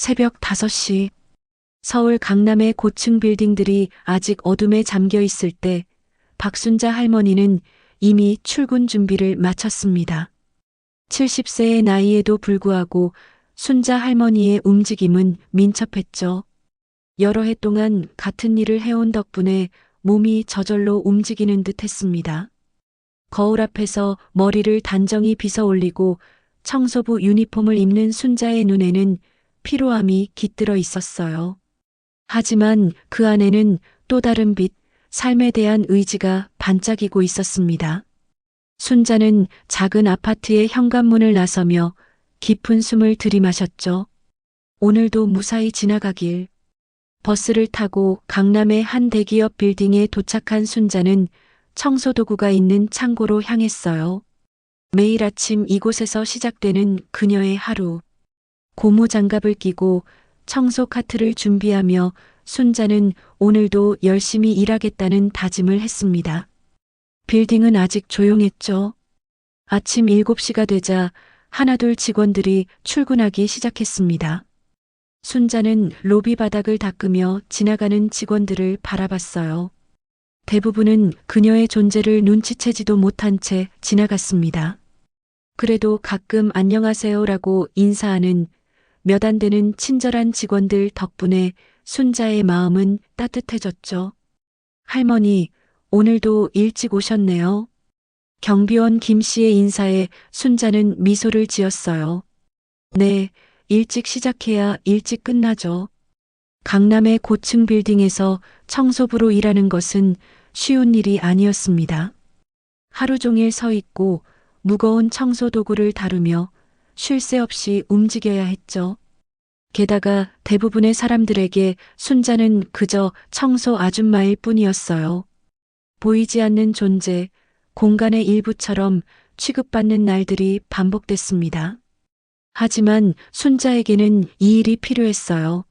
새벽 5시. 서울 강남의 고층 빌딩들이 아직 어둠에 잠겨 있을 때 박순자 할머니는 이미 출근 준비를 마쳤습니다. 70세의 나이에도 불구하고 순자 할머니의 움직임은 민첩했죠. 여러 해 동안 같은 일을 해온 덕분에 몸이 저절로 움직이는 듯 했습니다. 거울 앞에서 머리를 단정히 빗어 올리고 청소부 유니폼을 입는 순자의 눈에는 피로함이 깃들어 있었어요. 하지만 그 안에는 또 다른 빛, 삶에 대한 의지가 반짝이고 있었습니다. 순자는 작은 아파트의 현관문을 나서며 깊은 숨을 들이마셨죠. 오늘도 무사히 지나가길. 버스를 타고 강남의 한 대기업 빌딩에 도착한 순자는 청소도구가 있는 창고로 향했어요. 매일 아침 이곳에서 시작되는 그녀의 하루. 고무장갑을 끼고 청소 카트를 준비하며 순자는 오늘도 열심히 일하겠다는 다짐을 했습니다. 빌딩은 아직 조용했죠. 아침 7시가 되자 하나둘 직원들이 출근하기 시작했습니다. 순자는 로비 바닥을 닦으며 지나가는 직원들을 바라봤어요. 대부분은 그녀의 존재를 눈치채지도 못한 채 지나갔습니다. 그래도 가끔 안녕하세요라고 인사하는 몇 안 되는 친절한 직원들 덕분에 순자의 마음은 따뜻해졌죠. 할머니, 오늘도 일찍 오셨네요. 경비원 김 씨의 인사에 순자는 미소를 지었어요. 네, 일찍 시작해야 일찍 끝나죠. 강남의 고층 빌딩에서 청소부로 일하는 것은 쉬운 일이 아니었습니다. 하루 종일 서 있고 무거운 청소 도구를 다루며 쉴 새 없이 움직여야 했죠. 게다가 대부분의 사람들에게 순자는 그저 청소 아줌마일 뿐이었어요. 보이지 않는 존재, 공간의 일부처럼 취급받는 날들이 반복됐습니다. 하지만 순자에게는 이 일이 필요했어요.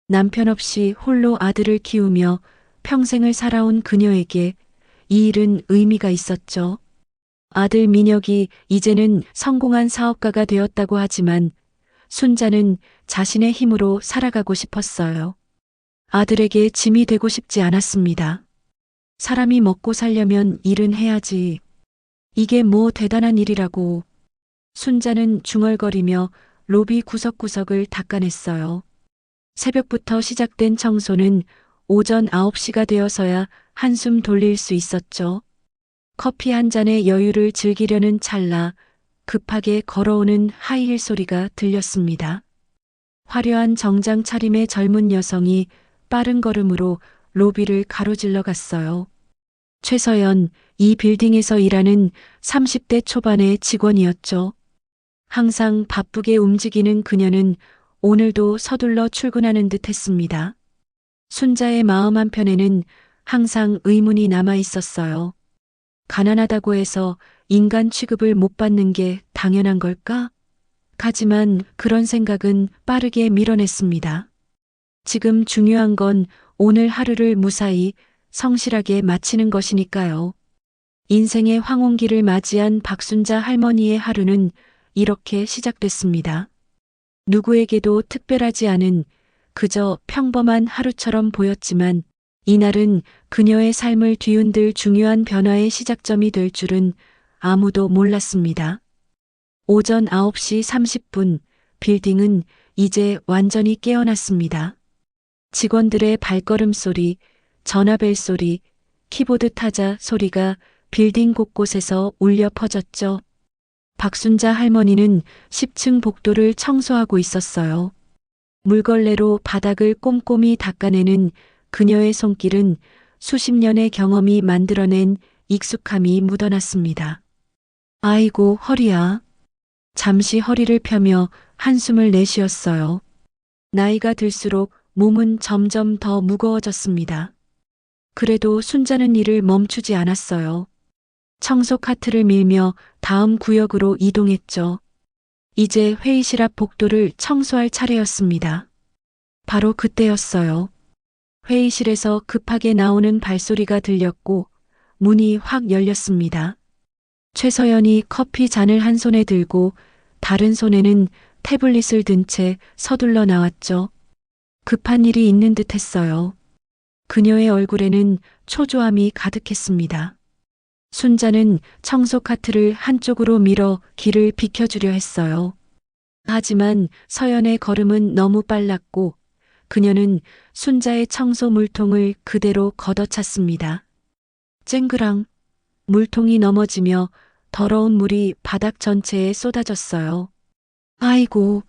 남편 없이 홀로 아들을 키우며 평생을 살아온 그녀에게 이 일은 의미가 있었죠. 아들 민혁이 이제는 성공한 사업가가 되었다고 하지만 순자는 자신의 힘으로 살아가고 싶었어요. 아들에게 짐이 되고 싶지 않았습니다. 사람이 먹고 살려면 일은 해야지. 이게 뭐 대단한 일이라고. 순자는 중얼거리며 로비 구석구석을 닦아냈어요. 새벽부터 시작된 청소는 오전 9시가 되어서야 한숨 돌릴 수 있었죠. 커피 한 잔의 여유를 즐기려는 찰나 급하게 걸어오는 하이힐 소리가 들렸습니다. 화려한 정장 차림의 젊은 여성이 빠른 걸음으로 로비를 가로질러 갔어요. 최서연, 이 빌딩에서 일하는 30대 초반의 직원이었죠. 항상 바쁘게 움직이는 그녀는 오늘도 서둘러 출근하는 듯 했습니다. 순자의 마음 한편에는 항상 의문이 남아 있었어요. 가난하다고 해서 인간 취급을 못 받는 게 당연한 걸까? 하지만 그런 생각은 빠르게 밀어냈습니다. 지금 중요한 건 오늘 하루를 무사히 성실하게 마치는 것이니까요. 인생의 황혼기를 맞이한 박순자 할머니의 하루는 이렇게 시작됐습니다. 누구에게도 특별하지 않은 그저 평범한 하루처럼 보였지만 이날은 그녀의 삶을 뒤흔들 중요한 변화의 시작점이 될 줄은 아무도 몰랐습니다. 오전 9시 30분 빌딩은 이제 완전히 깨어났습니다. 직원들의 발걸음 소리, 전화벨 소리, 키보드 타자 소리가 빌딩 곳곳에서 울려 퍼졌죠. 박순자 할머니는 10층 복도를 청소하고 있었어요. 물걸레로 바닥을 꼼꼼히 닦아내는 그녀의 손길은 수십 년의 경험이 만들어낸 익숙함이 묻어났습니다. 아이고 허리야. 잠시 허리를 펴며 한숨을 내쉬었어요. 나이가 들수록 몸은 점점 더 무거워졌습니다. 그래도 순자는 일을 멈추지 않았어요. 청소 카트를 밀며 다음 구역으로 이동했죠. 이제 회의실 앞 복도를 청소할 차례였습니다. 바로 그때였어요. 회의실에서 급하게 나오는 발소리가 들렸고 문이 확 열렸습니다. 최서연이 커피 잔을 한 손에 들고 다른 손에는 태블릿을 든 채 서둘러 나왔죠. 급한 일이 있는 듯 했어요. 그녀의 얼굴에는 초조함이 가득했습니다. 순자는 청소 카트를 한쪽으로 밀어 길을 비켜주려 했어요. 하지만 서연의 걸음은 너무 빨랐고 그녀는 순자의 청소 물통을 그대로 걷어찼습니다. 쨍그랑 물통이 넘어지며 더러운 물이 바닥 전체에 쏟아졌어요. 아이고,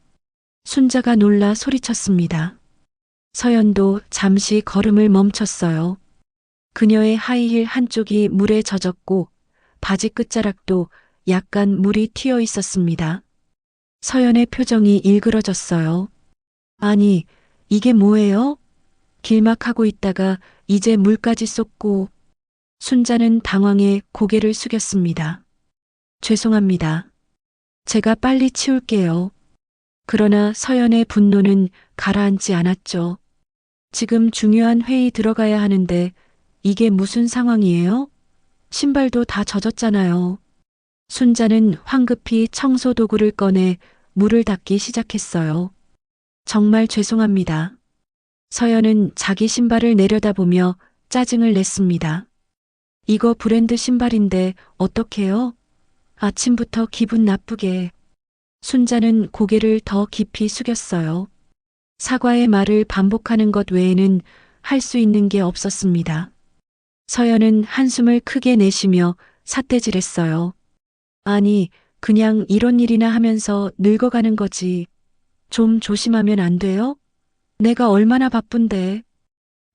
순자가 놀라 소리쳤습니다. 서연도 잠시 걸음을 멈췄어요. 그녀의 하이힐 한쪽이 물에 젖었고 바지 끝자락도 약간 물이 튀어 있었습니다. 서연의 표정이 일그러졌어요. 아니, 이게 뭐예요? 길막하고 있다가 이제 물까지 쏟고. 순자는 당황해 고개를 숙였습니다. 죄송합니다. 제가 빨리 치울게요. 그러나 서연의 분노는 가라앉지 않았죠. 지금 중요한 회의 들어가야 하는데 이게 무슨 상황이에요? 신발도 다 젖었잖아요. 순자는 황급히 청소 도구를 꺼내 물을 닦기 시작했어요. 정말 죄송합니다. 서연은 자기 신발을 내려다보며 짜증을 냈습니다. 이거 브랜드 신발인데 어떡해요? 아침부터 기분 나쁘게. 순자는 고개를 더 깊이 숙였어요. 사과의 말을 반복하는 것 외에는 할 수 있는 게 없었습니다. 서연은 한숨을 크게 내쉬며 삿대질했어요. 아니, 그냥 이런 일이나 하면서 늙어가는 거지. 좀 조심하면 안 돼요? 내가 얼마나 바쁜데.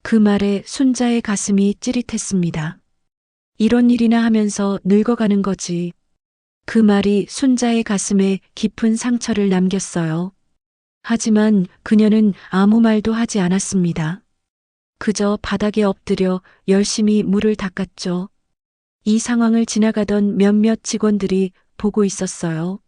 그 말에 순자의 가슴이 찌릿했습니다. 이런 일이나 하면서 늙어가는 거지. 그 말이 순자의 가슴에 깊은 상처를 남겼어요. 하지만 그녀는 아무 말도 하지 않았습니다. 그저 바닥에 엎드려 열심히 물을 닦았죠. 이 상황을 지나가던 몇몇 직원들이 보고 있었어요.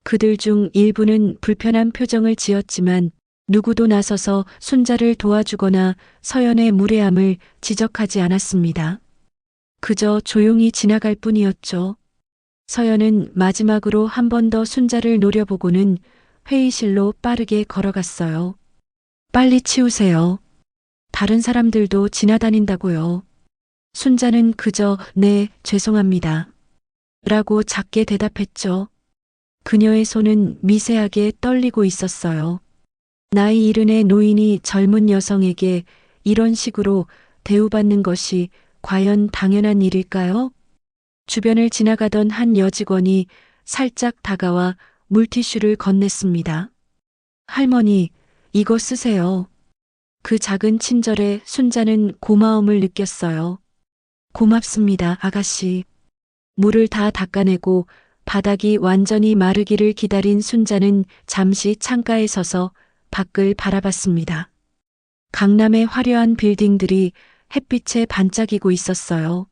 그들 중 일부는 불편한 표정을 지었지만 누구도 나서서 순자를 도와주거나 서연의 무례함을 지적하지 않았습니다. 그저 조용히 지나갈 뿐이었죠. 서연은 마지막으로 한 번 더 순자를 노려보고는 회의실로 빠르게 걸어갔어요. 빨리 치우세요. 다른 사람들도 지나다닌다고요. 순자는 그저 네, 죄송합니다. 라고 작게 대답했죠. 그녀의 손은 미세하게 떨리고 있었어요. 나이 이른의 노인이 젊은 여성에게 이런 식으로 대우받는 것이 과연 당연한 일일까요? 주변을 지나가던 한 여직원이 살짝 다가와 물티슈를 건넸습니다. 할머니, 이거 쓰세요. 그 작은 친절에 순자는 고마움을 느꼈어요. 고맙습니다, 아가씨. 물을 다 닦아내고 바닥이 완전히 마르기를 기다린 순자는 잠시 창가에 서서 밖을 바라봤습니다. 강남의 화려한 빌딩들이 햇빛에 반짝이고 있었어요.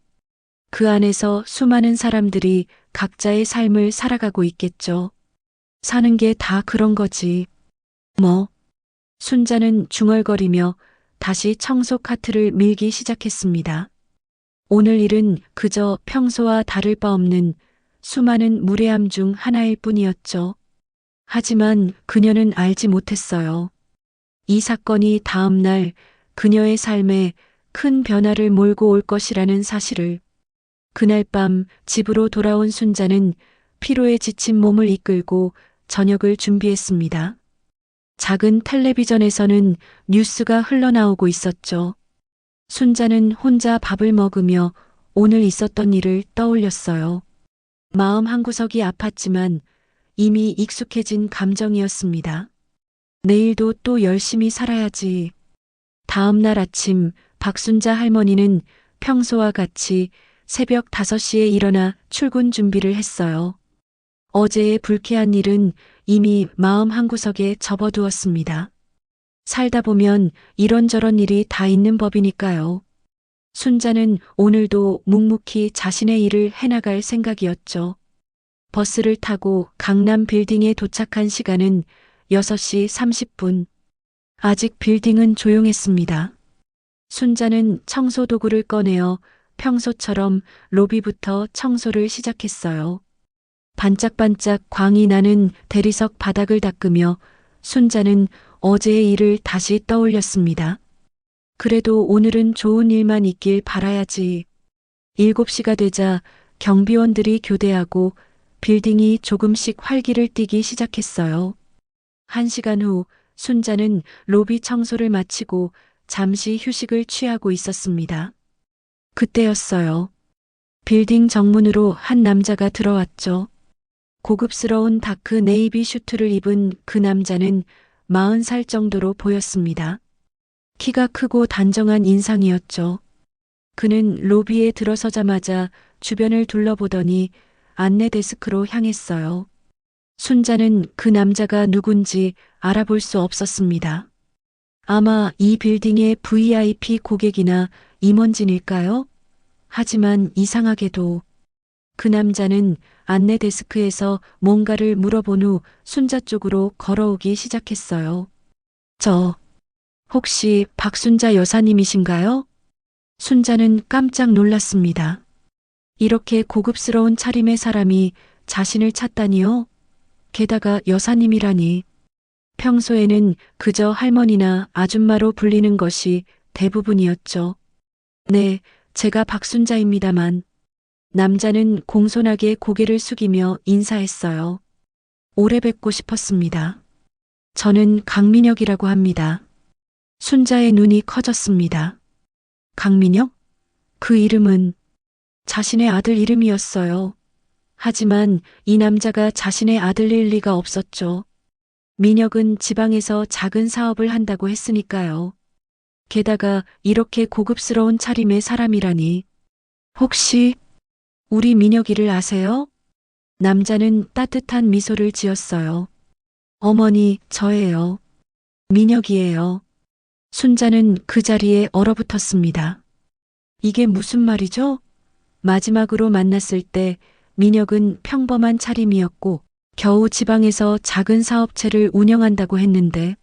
그 안에서 수많은 사람들이 각자의 삶을 살아가고 있겠죠. 사는 게 다 그런 거지. 뭐. 순자는 중얼거리며 다시 청소 카트를 밀기 시작했습니다. 오늘 일은 그저 평소와 다를 바 없는 수많은 무례함 중 하나일 뿐이었죠. 하지만 그녀는 알지 못했어요. 이 사건이 다음 날 그녀의 삶에 큰 변화를 몰고 올 것이라는 사실을. 그날 밤 집으로 돌아온 순자는 피로에 지친 몸을 이끌고 저녁을 준비했습니다. 작은 텔레비전에서는 뉴스가 흘러나오고 있었죠. 순자는 혼자 밥을 먹으며 오늘 있었던 일을 떠올렸어요. 마음 한구석이 아팠지만 이미 익숙해진 감정이었습니다. 내일도 또 열심히 살아야지. 다음 날 아침 박순자 할머니는 평소와 같이 새벽 5시에 일어나 출근 준비를 했어요. 어제의 불쾌한 일은 이미 마음 한구석에 접어두었습니다. 살다 보면 이런저런 일이 다 있는 법이니까요. 순자는 오늘도 묵묵히 자신의 일을 해나갈 생각이었죠. 버스를 타고 강남 빌딩에 도착한 시간은 6시 30분. 아직 빌딩은 조용했습니다. 순자는 청소 도구를 꺼내어 평소처럼 로비부터 청소를 시작했어요. 반짝반짝 광이 나는 대리석 바닥을 닦으며 순자는 어제의 일을 다시 떠올렸습니다. 그래도 오늘은 좋은 일만 있길 바라야지. 7시가 되자 경비원들이 교대하고 빌딩이 조금씩 활기를 띠기 시작했어요. 1시간 후 순자는 로비 청소를 마치고 잠시 휴식을 취하고 있었습니다. 그때였어요. 빌딩 정문으로 한 남자가 들어왔죠. 고급스러운 다크 네이비 슈트를 입은 그 남자는 40살 정도로 보였습니다. 키가 크고 단정한 인상이었죠. 그는 로비에 들어서자마자 주변을 둘러보더니 안내 데스크로 향했어요. 순자는 그 남자가 누군지 알아볼 수 없었습니다. 아마 이 빌딩의 VIP 고객이나 임원진일까요? 하지만 이상하게도 그 남자는 안내 데스크에서 뭔가를 물어본 후 순자 쪽으로 걸어오기 시작했어요. 혹시 박순자 여사님이신가요? 순자는 깜짝 놀랐습니다. 이렇게 고급스러운 차림의 사람이 자신을 찾다니요? 게다가 여사님이라니. 평소에는 그저 할머니나 아줌마로 불리는 것이 대부분이었죠. 네, 제가 박순자입니다만. 남자는 공손하게 고개를 숙이며 인사했어요. 오래 뵙고 싶었습니다. 저는 강민혁이라고 합니다. 순자의 눈이 커졌습니다. 강민혁? 그 이름은 자신의 아들 이름이었어요. 하지만 이 남자가 자신의 아들일 리가 없었죠. 민혁은 지방에서 작은 사업을 한다고 했으니까요. 게다가 이렇게 고급스러운 차림의 사람이라니. 혹시 우리 민혁이를 아세요? 남자는 따뜻한 미소를 지었어요. 어머니, 저예요. 민혁이에요. 순자는 그 자리에 얼어붙었습니다. 이게 무슨 말이죠? 마지막으로 만났을 때 민혁은 평범한 차림이었고 겨우 지방에서 작은 사업체를 운영한다고 했는데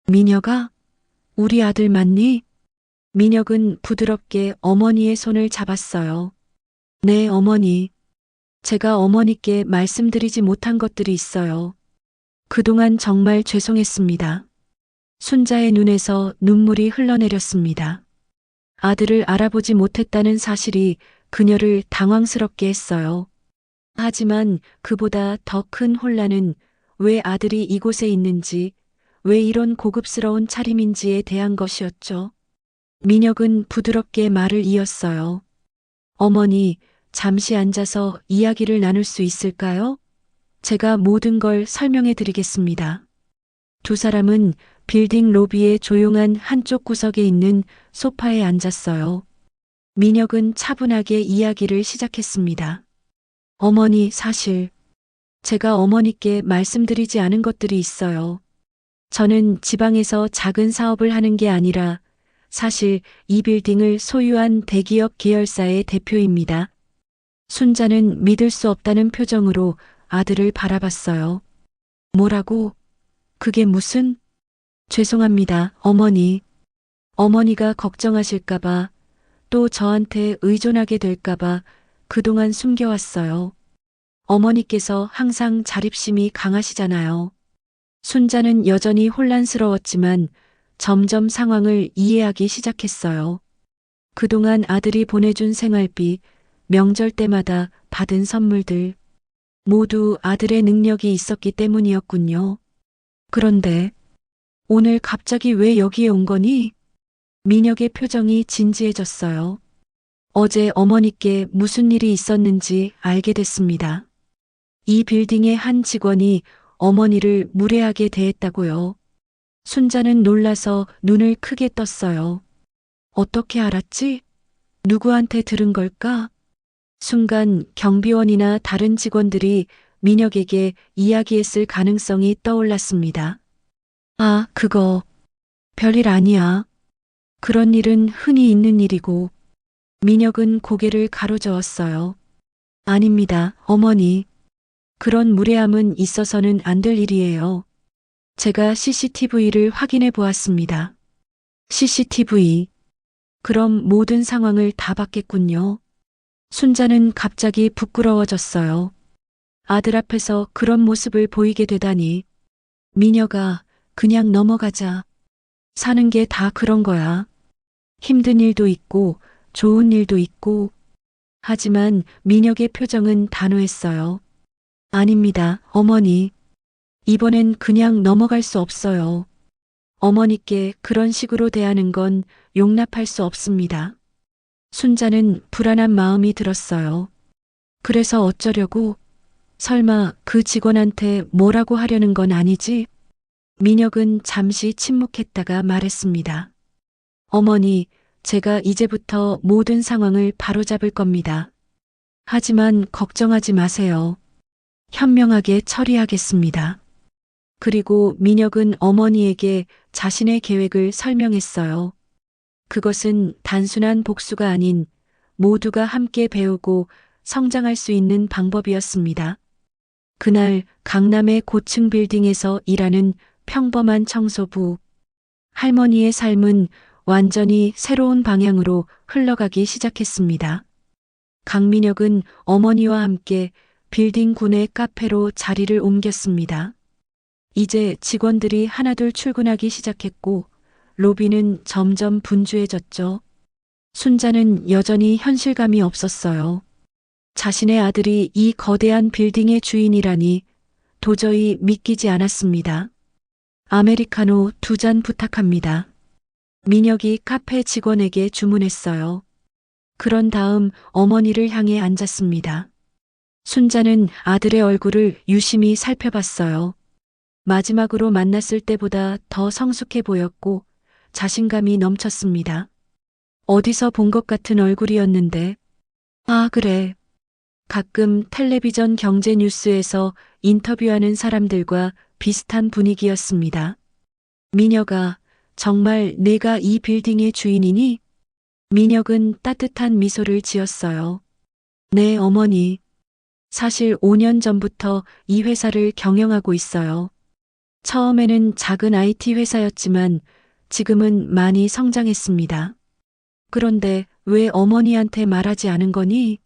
민혁아? 우리 아들 맞니? 민혁은 부드럽게 어머니의 손을 잡았어요. 네, 어머니. 제가 어머니께 말씀드리지 못한 것들이 있어요. 그동안 정말 죄송했습니다. 순자의 눈에서 눈물이 흘러내렸습니다. 아들을 알아보지 못했다는 사실이 그녀를 당황스럽게 했어요. 하지만 그보다 더 큰 혼란은 왜 아들이 이곳에 있는지, 왜 이런 고급스러운 차림인지에 대한 것이었죠. 민혁은 부드럽게 말을 이었어요. 어머니, 잠시 앉아서 이야기를 나눌 수 있을까요? 제가 모든 걸 설명해 드리겠습니다. 두 사람은 빌딩 로비의 조용한 한쪽 구석에 있는 소파에 앉았어요. 민혁은 차분하게 이야기를 시작했습니다. 어머니, 사실 제가 어머니께 말씀드리지 않은 것들이 있어요. 저는 지방에서 작은 사업을 하는 게 아니라 사실 이 빌딩을 소유한 대기업 계열사의 대표입니다. 순자는 믿을 수 없다는 표정으로 아들을 바라봤어요. 뭐라고? 그게 무슨? 죄송합니다, 어머니. 어머니가 걱정하실까봐, 또 저한테 의존하게 될까봐 그동안 숨겨왔어요. 어머니께서 항상 자립심이 강하시잖아요. 순자는 여전히 혼란스러웠지만 점점 상황을 이해하기 시작했어요. 그동안 아들이 보내준 생활비, 명절 때마다 받은 선물들, 모두 아들의 능력이 있었기 때문이었군요. 그런데 오늘 갑자기 왜 여기에 온 거니? 민혁의 표정이 진지해졌어요. 어제 어머니께 무슨 일이 있었는지 알게 됐습니다. 이 빌딩의 한 직원이 어머니를 무례하게 대했다고요. 순자는 놀라서 눈을 크게 떴어요. 어떻게 알았지? 누구한테 들은 걸까? 순간 경비원이나 다른 직원들이 민혁에게 이야기했을 가능성이 떠올랐습니다. 아, 그거 별일 아니야. 그런 일은 흔히 있는 일이고. 민혁은 고개를 가로저었어요. 아닙니다, 어머니. 그런 무례함은 있어서는 안 될 일이에요. 제가 CCTV를 확인해 보았습니다. CCTV. 그럼 모든 상황을 다 봤겠군요. 순자는 갑자기 부끄러워졌어요. 아들 앞에서 그런 모습을 보이게 되다니. 미녀가 그냥 넘어가자. 사는 게 다 그런 거야. 힘든 일도 있고 좋은 일도 있고. 하지만 민혁의 표정은 단호했어요. 아닙니다, 어머니. 이번엔 그냥 넘어갈 수 없어요. 어머니께 그런 식으로 대하는 건 용납할 수 없습니다. 순자는 불안한 마음이 들었어요. 그래서 어쩌려고? 설마 그 직원한테 뭐라고 하려는 건 아니지? 민혁은 잠시 침묵했다가 말했습니다. 어머니, 제가 이제부터 모든 상황을 바로잡을 겁니다. 하지만 걱정하지 마세요. 현명하게 처리하겠습니다. 그리고 민혁은 어머니에게 자신의 계획을 설명했어요. 그것은 단순한 복수가 아닌 모두가 함께 배우고 성장할 수 있는 방법이었습니다. 그날 강남의 고층 빌딩에서 일하는 평범한 청소부. 할머니의 삶은 완전히 새로운 방향으로 흘러가기 시작했습니다. 강민혁은 어머니와 함께 빌딩 구내 카페로 자리를 옮겼습니다. 이제 직원들이 하나둘 출근하기 시작했고 로비는 점점 분주해졌죠. 순자는 여전히 현실감이 없었어요. 자신의 아들이 이 거대한 빌딩의 주인이라니 도저히 믿기지 않았습니다. 아메리카노 2잔 부탁합니다. 민혁이 카페 직원에게 주문했어요. 그런 다음 어머니를 향해 앉았습니다. 순자는 아들의 얼굴을 유심히 살펴봤어요. 마지막으로 만났을 때보다 더 성숙해 보였고 자신감이 넘쳤습니다. 어디서 본 것 같은 얼굴이었는데. 아, 그래. 가끔 텔레비전 경제 뉴스에서 인터뷰하는 사람들과 비슷한 분위기였습니다. 민혁아, 정말 내가 이 빌딩의 주인이니? 민혁은 따뜻한 미소를 지었어요. 네, 어머니. 사실 5년 전부터 이 회사를 경영하고 있어요. 처음에는 작은 IT 회사였지만 지금은 많이 성장했습니다. 그런데 왜 어머니한테 말하지 않은 거니?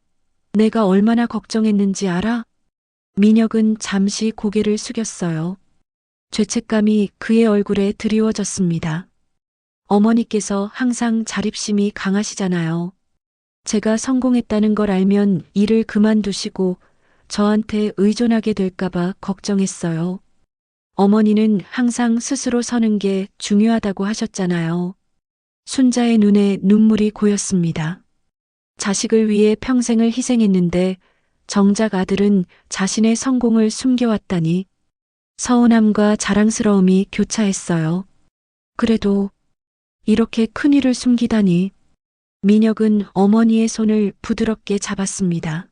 내가 얼마나 걱정했는지 알아? 민혁은 잠시 고개를 숙였어요. 죄책감이 그의 얼굴에 드리워졌습니다. 어머니께서 항상 자립심이 강하시잖아요. 제가 성공했다는 걸 알면 일을 그만두시고 저한테 의존하게 될까봐 걱정했어요. 어머니는 항상 스스로 서는 게 중요하다고 하셨잖아요. 순자의 눈에 눈물이 고였습니다. 자식을 위해 평생을 희생했는데 정작 아들은 자신의 성공을 숨겨왔다니. 서운함과 자랑스러움이 교차했어요. 그래도 이렇게 큰일을 숨기다니. 민혁은 어머니의 손을 부드럽게 잡았습니다.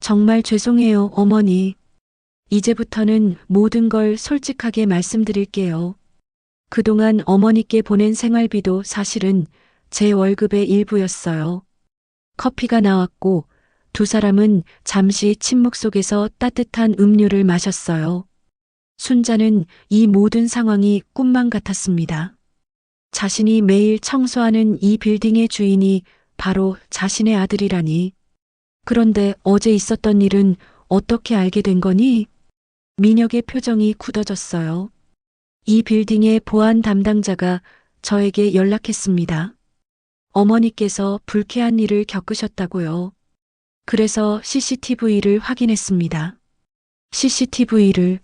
정말 죄송해요, 어머니. 이제부터는 모든 걸 솔직하게 말씀드릴게요. 그동안 어머니께 보낸 생활비도 사실은 제 월급의 일부였어요. 커피가 나왔고 두 사람은 잠시 침묵 속에서 따뜻한 음료를 마셨어요. 순자는 이 모든 상황이 꿈만 같았습니다. 자신이 매일 청소하는 이 빌딩의 주인이 바로 자신의 아들이라니. 그런데 어제 있었던 일은 어떻게 알게 된 거니? 민혁의 표정이 굳어졌어요. 이 빌딩의 보안 담당자가 저에게 연락했습니다. 어머니께서 불쾌한 일을 겪으셨다고요. 그래서 CCTV를 확인했습니다. CCTV를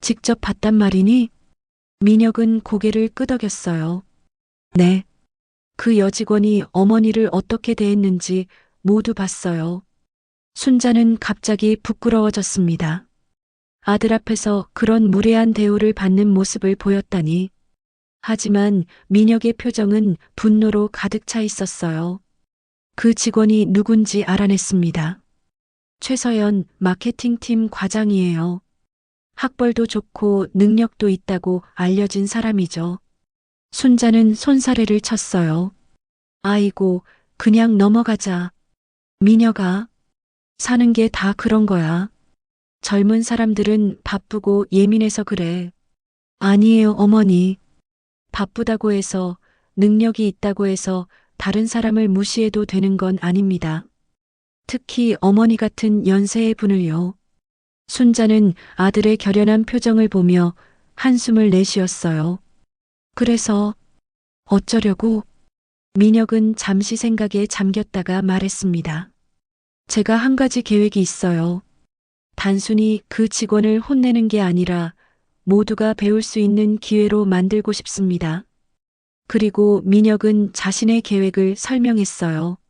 직접 봤단 말이니? 민혁은 고개를 끄덕였어요. 네. 그 여직원이 어머니를 어떻게 대했는지 모두 봤어요. 순자는 갑자기 부끄러워졌습니다. 아들 앞에서 그런 무례한 대우를 받는 모습을 보였다니. 하지만 민혁의 표정은 분노로 가득 차 있었어요. 그 직원이 누군지 알아냈습니다. 최서연 마케팅팀 과장이에요. 학벌도 좋고 능력도 있다고 알려진 사람이죠. 순자는 손사래를 쳤어요. 아이고, 그냥 넘어가자. 민혁아, 사는 게 다 그런 거야. 젊은 사람들은 바쁘고 예민해서 그래. 아니에요, 어머니. 바쁘다고 해서, 능력이 있다고 해서 다른 사람을 무시해도 되는 건 아닙니다. 특히 어머니 같은 연세의 분을요. 순자는 아들의 결연한 표정을 보며 한숨을 내쉬었어요. 그래서 어쩌려고? 민혁은 잠시 생각에 잠겼다가 말했습니다. 제가 한 가지 계획이 있어요. 단순히 그 직원을 혼내는 게 아니라 모두가 배울 수 있는 기회로 만들고 싶습니다. 그리고 민혁은 자신의 계획을 설명했어요.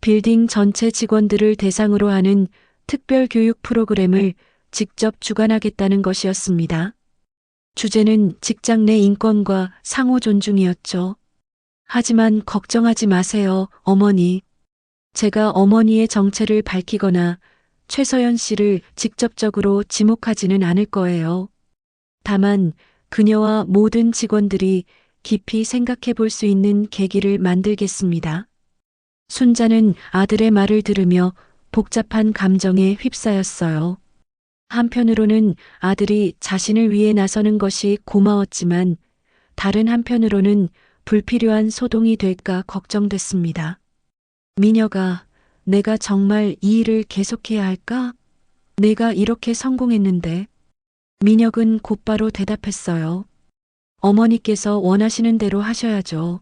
빌딩 전체 직원들을 대상으로 하는 특별 교육 프로그램을 직접 주관하겠다는 것이었습니다. 주제는 직장 내 인권과 상호 존중이었죠. 하지만 걱정하지 마세요, 어머니. 제가 어머니의 정체를 밝히거나 최서연 씨를 직접적으로 지목하지는 않을 거예요. 다만 그녀와 모든 직원들이 깊이 생각해 볼 수 있는 계기를 만들겠습니다. 순자는 아들의 말을 들으며 복잡한 감정에 휩싸였어요. 한편으로는 아들이 자신을 위해 나서는 것이 고마웠지만 다른 한편으로는 불필요한 소동이 될까 걱정됐습니다. 미녀가 내가 정말 이 일을 계속해야 할까? 내가 이렇게 성공했는데. 민혁은 곧바로 대답했어요. 어머니께서 원하시는 대로 하셔야죠.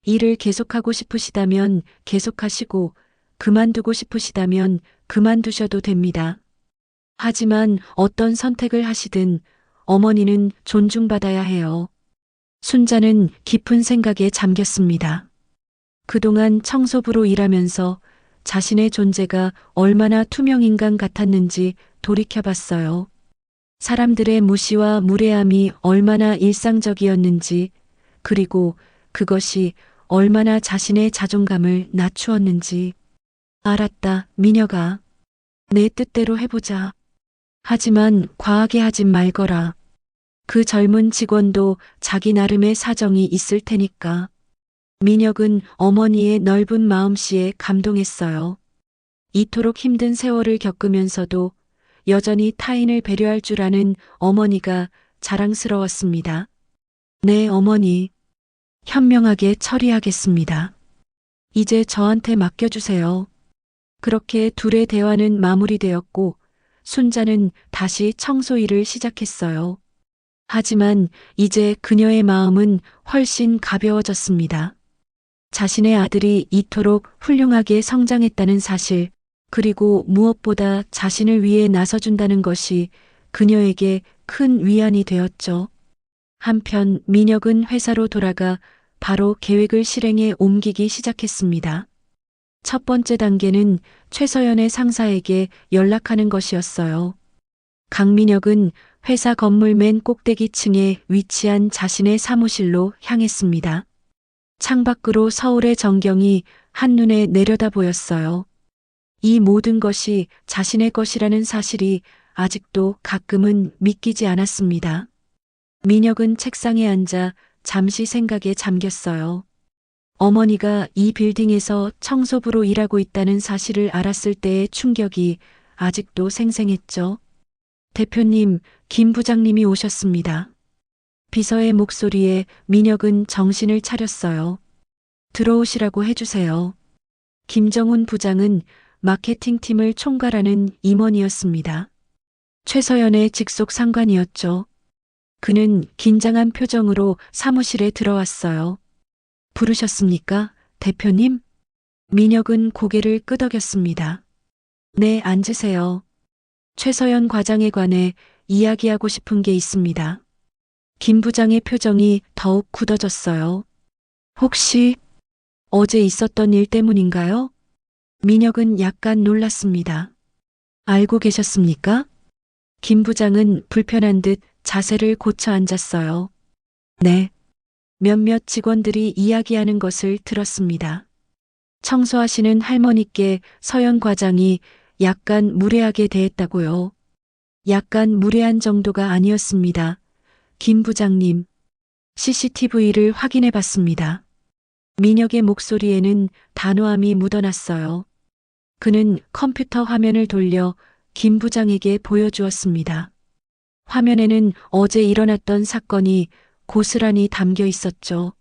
일을 계속하고 싶으시다면 계속하시고 그만두고 싶으시다면 그만두셔도 됩니다. 하지만 어떤 선택을 하시든 어머니는 존중받아야 해요. 순자는 깊은 생각에 잠겼습니다. 그동안 청소부로 일하면서 자신의 존재가 얼마나 투명인간 같았는지 돌이켜봤어요. 사람들의 무시와 무례함이 얼마나 일상적이었는지, 그리고 그것이 얼마나 자신의 자존감을 낮추었는지. 알았다, 미녀가. 내 뜻대로 해보자. 하지만 과하게 하진 말거라. 그 젊은 직원도 자기 나름의 사정이 있을 테니까. 민혁은 어머니의 넓은 마음씨에 감동했어요. 이토록 힘든 세월을 겪으면서도 여전히 타인을 배려할 줄 아는 어머니가 자랑스러웠습니다. 네, 어머니. 현명하게 처리하겠습니다. 이제 저한테 맡겨주세요. 그렇게 둘의 대화는 마무리되었고 순자는 다시 청소 일을 시작했어요. 하지만 이제 그녀의 마음은 훨씬 가벼워졌습니다. 자신의 아들이 이토록 훌륭하게 성장했다는 사실, 그리고 무엇보다 자신을 위해 나서준다는 것이 그녀에게 큰 위안이 되었죠. 한편 민혁은 회사로 돌아가 바로 계획을 실행에 옮기기 시작했습니다. 첫 번째 단계는 최서연의 상사에게 연락하는 것이었어요. 강민혁은 회사 건물 맨 꼭대기층에 위치한 자신의 사무실로 향했습니다. 창밖으로 서울의 전경이 한눈에 내려다 보였어요. 이 모든 것이 자신의 것이라는 사실이 아직도 가끔은 믿기지 않았습니다. 민혁은 책상에 앉아 잠시 생각에 잠겼어요. 어머니가 이 빌딩에서 청소부로 일하고 있다는 사실을 알았을 때의 충격이 아직도 생생했죠. 대표님, 김 부장님이 오셨습니다. 비서의 목소리에 민혁은 정신을 차렸어요. 들어오시라고 해주세요. 김정훈 부장은 마케팅팀을 총괄하는 임원이었습니다. 최서연의 직속 상관이었죠. 그는 긴장한 표정으로 사무실에 들어왔어요. 부르셨습니까, 대표님? 민혁은 고개를 끄덕였습니다. 네, 앉으세요. 최서연 과장에 관해 이야기하고 싶은 게 있습니다. 김 부장의 표정이 더욱 굳어졌어요. 혹시 어제 있었던 일 때문인가요? 민혁은 약간 놀랐습니다. 알고 계셨습니까? 김 부장은 불편한 듯 자세를 고쳐 앉았어요. 네. 몇몇 직원들이 이야기하는 것을 들었습니다. 청소하시는 할머니께 서연 과장이 약간 무례하게 대했다고요. 약간 무례한 정도가 아니었습니다. 김 부장님, CCTV를 확인해 봤습니다. 민혁의 목소리에는 단호함이 묻어났어요. 그는 컴퓨터 화면을 돌려 김 부장에게 보여주었습니다. 화면에는 어제 일어났던 사건이 고스란히 담겨 있었죠.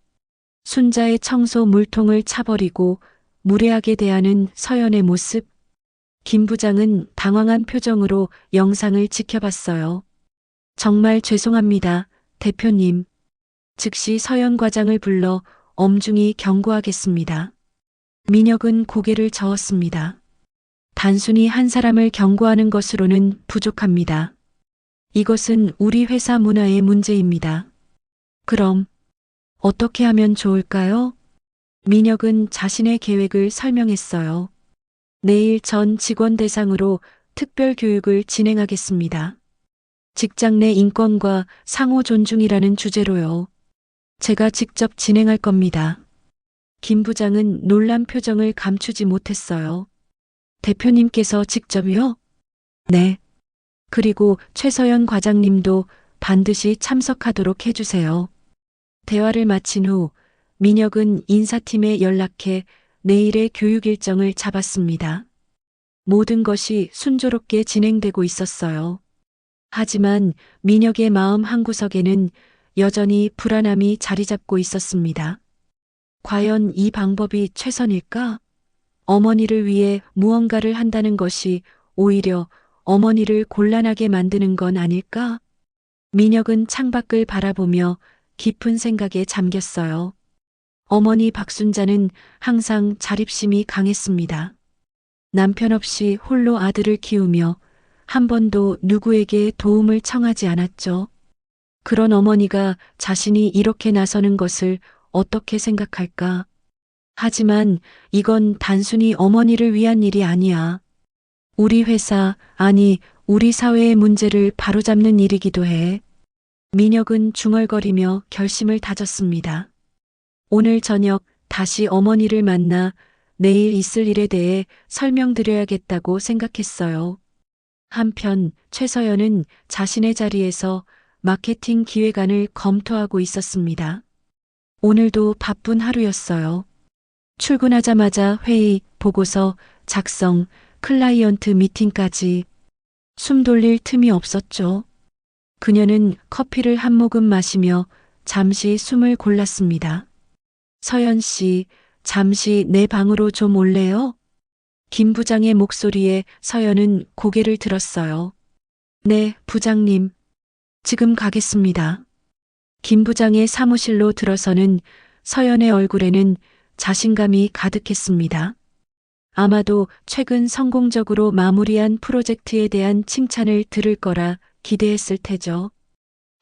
순자의 청소 물통을 차버리고 무례하게 대하는 서연의 모습, 김 부장은 당황한 표정으로 영상을 지켜봤어요. 정말 죄송합니다, 대표님. 즉시 서연 과장을 불러 엄중히 경고하겠습니다. 민혁은 고개를 저었습니다. 단순히 한 사람을 경고하는 것으로는 부족합니다. 이것은 우리 회사 문화의 문제입니다. 그럼 어떻게 하면 좋을까요? 민혁은 자신의 계획을 설명했어요. 내일 전 직원 대상으로 특별 교육을 진행하겠습니다. 직장 내 인권과 상호 존중이라는 주제로요. 제가 직접 진행할 겁니다. 김 부장은 놀란 표정을 감추지 못했어요. 대표님께서 직접요? 네. 그리고 최서연 과장님도 반드시 참석하도록 해주세요. 대화를 마친 후 민혁은 인사팀에 연락해 내일의 교육 일정을 잡았습니다. 모든 것이 순조롭게 진행되고 있었어요. 하지만 민혁의 마음 한구석에는 여전히 불안함이 자리 잡고 있었습니다. 과연 이 방법이 최선일까? 어머니를 위해 무언가를 한다는 것이 오히려 어머니를 곤란하게 만드는 건 아닐까? 민혁은 창밖을 바라보며 깊은 생각에 잠겼어요. 어머니 박순자는 항상 자립심이 강했습니다. 남편 없이 홀로 아들을 키우며 한 번도 누구에게 도움을 청하지 않았죠. 그런 어머니가 자신이 이렇게 나서는 것을 어떻게 생각할까? 하지만 이건 단순히 어머니를 위한 일이 아니야. 우리 회사, 아니, 우리 사회의 문제를 바로잡는 일이기도 해. 민혁은 중얼거리며 결심을 다졌습니다. 오늘 저녁 다시 어머니를 만나 내일 있을 일에 대해 설명드려야겠다고 생각했어요. 한편 최서연은 자신의 자리에서 마케팅 기획안을 검토하고 있었습니다. 오늘도 바쁜 하루였어요. 출근하자마자 회의, 보고서, 작성, 클라이언트 미팅까지 숨 돌릴 틈이 없었죠. 그녀는 커피를 한 모금 마시며 잠시 숨을 골랐습니다. 서연 씨, 잠시 내 방으로 좀 올래요? 김 부장의 목소리에 서연은 고개를 들었어요. 네, 부장님. 지금 가겠습니다. 김 부장의 사무실로 들어서는 서연의 얼굴에는 자신감이 가득했습니다. 아마도 최근 성공적으로 마무리한 프로젝트에 대한 칭찬을 들을 거라 기대했을 테죠.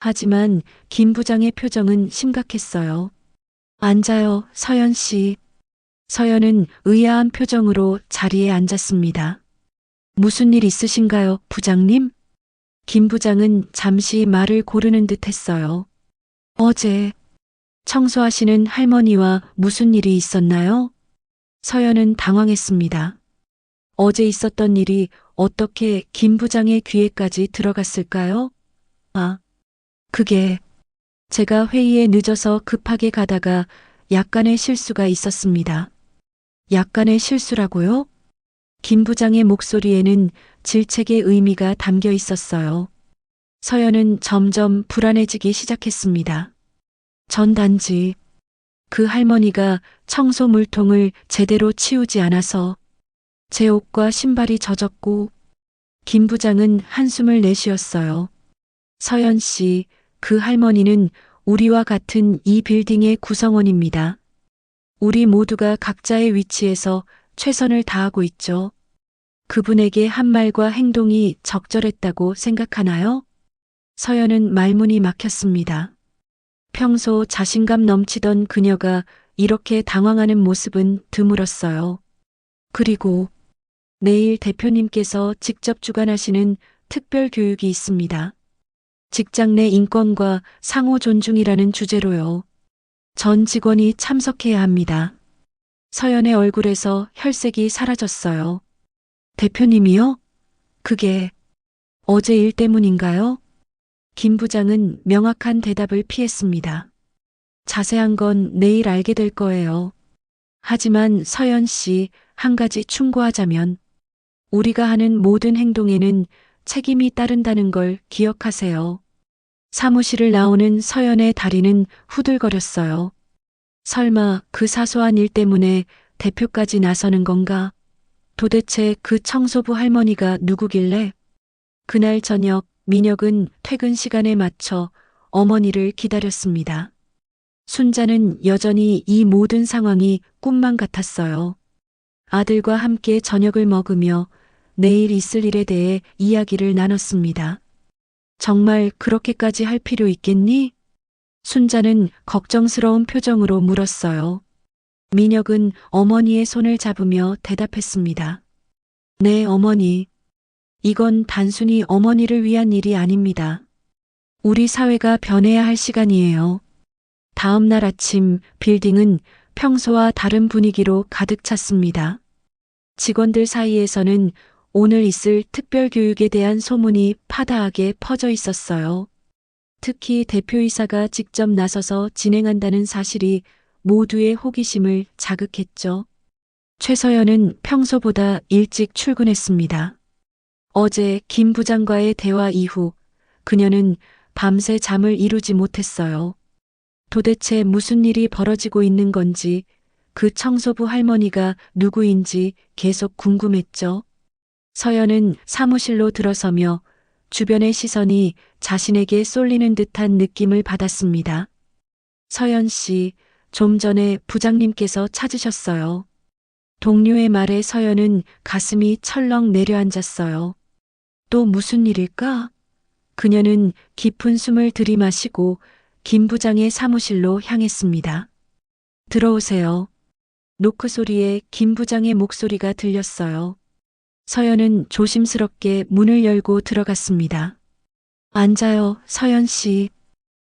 하지만 김 부장의 표정은 심각했어요. 앉아요, 서연 씨. 서연은 의아한 표정으로 자리에 앉았습니다. 무슨 일 있으신가요, 부장님? 김 부장은 잠시 말을 고르는 듯 했어요. 어제 청소하시는 할머니와 무슨 일이 있었나요? 서연은 당황했습니다. 어제 있었던 일이 어떻게 김 부장의 귀에까지 들어갔을까요? 아, 그게 제가 회의에 늦어서 급하게 가다가 약간의 실수가 있었습니다. 약간의 실수라고요? 김 부장의 목소리에는 질책의 의미가 담겨 있었어요. 서연은 점점 불안해지기 시작했습니다. 전단지. 그 할머니가 청소 물통을 제대로 치우지 않아서 제 옷과 신발이 젖었고, 김 부장은 한숨을 내쉬었어요. 서연 씨, 그 할머니는 우리와 같은 이 빌딩의 구성원입니다. 우리 모두가 각자의 위치에서 최선을 다하고 있죠. 그분에게 한 말과 행동이 적절했다고 생각하나요? 서연은 말문이 막혔습니다. 평소 자신감 넘치던 그녀가 이렇게 당황하는 모습은 드물었어요. 그리고 내일 대표님께서 직접 주관하시는 특별 교육이 있습니다. 직장 내 인권과 상호 존중이라는 주제로요. 전 직원이 참석해야 합니다. 서연의 얼굴에서 혈색이 사라졌어요. 대표님이요? 그게 어제 일 때문인가요? 김 부장은 명확한 대답을 피했습니다. 자세한 건 내일 알게 될 거예요. 하지만 서연 씨, 한 가지 충고하자면 우리가 하는 모든 행동에는 책임이 따른다는 걸 기억하세요. 사무실을 나오는 서연의 다리는 후들거렸어요. 설마 그 사소한 일 때문에 대표까지 나서는 건가? 도대체 그 청소부 할머니가 누구길래? 그날 저녁 민혁은 퇴근 시간에 맞춰 어머니를 기다렸습니다. 순자는 여전히 이 모든 상황이 꿈만 같았어요. 아들과 함께 저녁을 먹으며 내일 있을 일에 대해 이야기를 나눴습니다. 정말 그렇게까지 할 필요 있겠니? 순자는 걱정스러운 표정으로 물었어요. 민혁은 어머니의 손을 잡으며 대답했습니다. 네, 어머니. 이건 단순히 어머니를 위한 일이 아닙니다. 우리 사회가 변해야 할 시간이에요. 다음 날 아침 빌딩은 평소와 다른 분위기로 가득 찼습니다. 직원들 사이에서는 오늘 있을 특별 교육에 대한 소문이 파다하게 퍼져 있었어요. 특히 대표이사가 직접 나서서 진행한다는 사실이 모두의 호기심을 자극했죠. 최서연은 평소보다 일찍 출근했습니다. 어제 김 부장과의 대화 이후 그녀는 밤새 잠을 이루지 못했어요. 도대체 무슨 일이 벌어지고 있는 건지, 그 청소부 할머니가 누구인지 계속 궁금했죠. 서연은 사무실로 들어서며 주변의 시선이 자신에게 쏠리는 듯한 느낌을 받았습니다. 서연 씨, 좀 전에 부장님께서 찾으셨어요. 동료의 말에 서연은 가슴이 철렁 내려앉았어요. 또 무슨 일일까? 그녀는 깊은 숨을 들이마시고 김 부장의 사무실로 향했습니다. 들어오세요. 노크 소리에 김 부장의 목소리가 들렸어요. 서연은 조심스럽게 문을 열고 들어갔습니다. 앉아요, 서연 씨.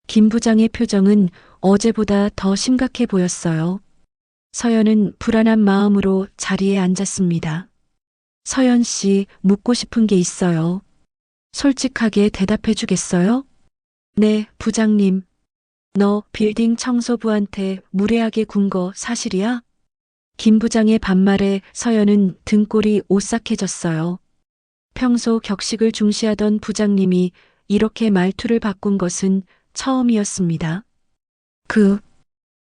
김 부장의 표정은 어제보다 더 심각해 보였어요. 서연은 불안한 마음으로 자리에 앉았습니다. 서연 씨, 묻고 싶은 게 있어요. 솔직하게 대답해 주겠어요? 네, 부장님. 너 빌딩 청소부한테 무례하게 군 거 사실이야? 김 부장의 반말에 서연은 등골이 오싹해졌어요. 평소 격식을 중시하던 부장님이 이렇게 말투를 바꾼 것은 처음이었습니다.